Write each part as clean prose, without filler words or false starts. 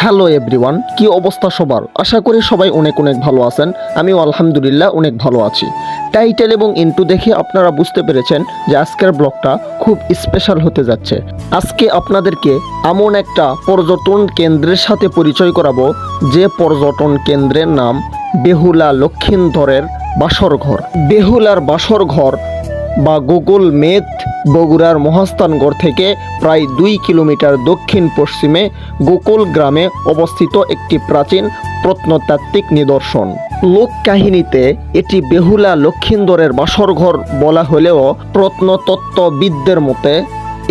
Hello everyone, কি অবস্থা সবার? আশা করি সবাই অনেক অনেক ভালো আছেন। আমিও আলহামদুলিল্লাহ অনেক ভালো আছি। টাইটেল এবং ইন্ট্রো দেখে আপনারা বুঝতে পেরেছেন যে আজকের ব্লগটা খুব স্পেশাল হতে যাচ্ছে। আজকে আপনাদেরকে এমন একটা পর্যটন কেন্দ্রের সাথে পরিচয় করাবো যে পর্যটন কেন্দ্রের নাম বেহুলা লক্ষিন্দরের বাসরঘর। বেহুলার বাসরঘর বা গুগল ম্যাপ বগুড়ার মহাস্থানগড় থেকে প্রায় 2 কিলোমিটার দক্ষিণ পশ্চিমে গোকুল গ্রামে অবস্থিত একটি প্রাচীন প্রত্নতাত্ত্বিক নিদর্শন। লোককাহিনীতে এটি বেহুলা লক্ষিন্দরের বাসরঘর বলা হলেও প্রত্নতত্ত্ববিদদের মতে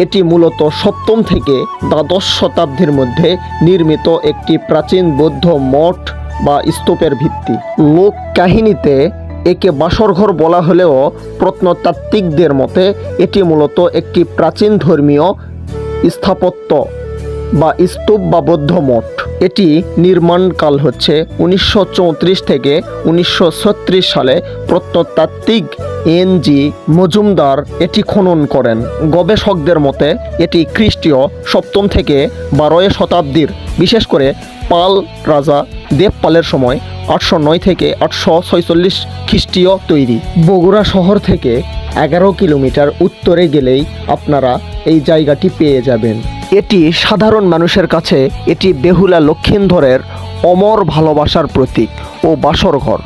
এটি মূলত সপ্তম থেকে দ্বাদশ শতাব্দীর মধ্যে নির্মিত একটি প্রাচীন বৌদ্ধ মঠ বা স্তূপের ভিত্তি। লোককাহিনীতে একে বাসরঘর বলা হলেও প্রত্নতাত্ত্বিকদের মতে এটি মূলত একটি প্রাচীন ধর্মীয় স্থাপত্য বা স্তূপ বা বৌদ্ধ মঠ। এটি নির্মাণকাল হচ্ছে 1934 থেকে 1936 সালে। প্রত্নতাত্ত্বিক এন.জি. মজুমদার এটি খনন করেন। গবেষকদের মতে এটি খ্রিস্টীয় সপ্তম থেকে 12 শতাব্দীর, বিশেষ করে পাল রাজা দেবপালের সময় 809 থেকে 846 খ্রিস্টীয় তৈরি। বগুড়া শহর থেকে 11 কিলোমিটার উত্তরে গেলেই আপনারা এই জায়গাটি পেয়ে যাবেন। এটি সাধারণ মানুষের কাছে এটি বেহুলা লক্ষিন্দরের অমর ভালোবাসার প্রতীক ও বাসরঘর,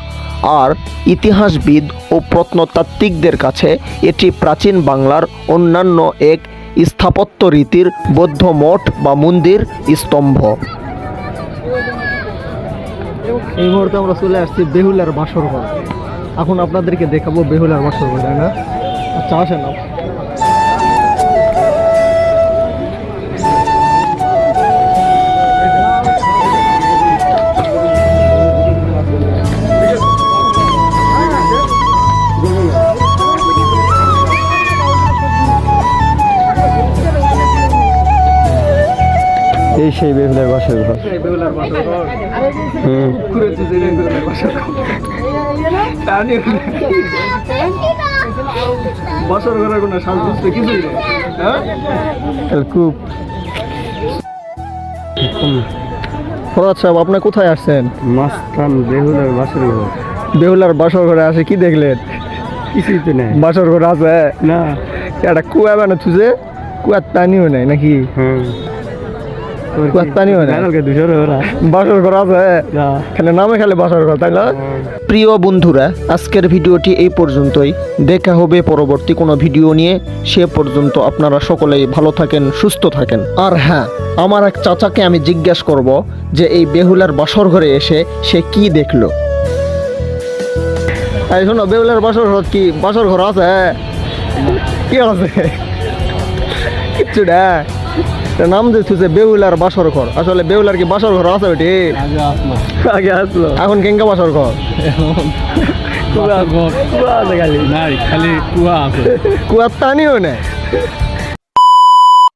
আর ইতিহাসবিদ ও প্রত্নতাত্ত্বিকদের কাছে এটি প্রাচীন বাংলার অন্যান্য এক স্থাপত্য রীতির বৌদ্ধ মঠ বা মন্দির স্তম্ভ। এই মুহূর্তে আমরা চলে আসছি বেহুলার বাসরঘর। এখন আপনাদেরকে দেখাবো বেহুলার বাসরঘর, তাই না? আচ্ছা আসেন না। এই সেই বেহুলার বাসরঘর। বাসরঘরের কোনো সাজগোজ কিছুই নেই। খুব ফরাদ সাহেব, আপনি কোথায় আসছেন? মাস্তান বেহুলার বাসরঘর। বেহুলার বাসরঘরে আসে কি দেখলেন? কিছুই তো নেই। বাসরঘর আছে না, একটা কুয়া বানাচ্ছে, কুয়ার পানিও নেই নাকি? কুয়ার পানিও নেই, বাসরঘর আছে খালি নামে, খালি বাসরঘর, তাই না? প্রিয় বন্ধুরা, আজকের ভিডিওটি এই পর্যন্তই। দেখা হবে পরবর্তী কোনো ভিডিও নিয়ে। সে পর্যন্ত আপনারা সকলেই ভালো থাকেন, সুস্থ থাকেন। আর হ্যাঁ, আমার এক চাচাকে আমি জিজ্ঞাসা করব যে এই বেহুলার বাসরঘরে এসে সে কি দেখলো। এই শোনো, বেহুলার বাসরঘর কি বাসরঘর আছে? কি আছে? কিচ্ছু না, নাম দিচ্ছে বেহুলার বাসরঘর। আসলে বেহুলার কি বাসরঘর আছে? ওটি আগে আসলো, এখন কেঙ্কা বাসরঘর? কুয়া আছে, খালি নাই, খালি কুয়া আছে, কুয়ার টানিও নেই।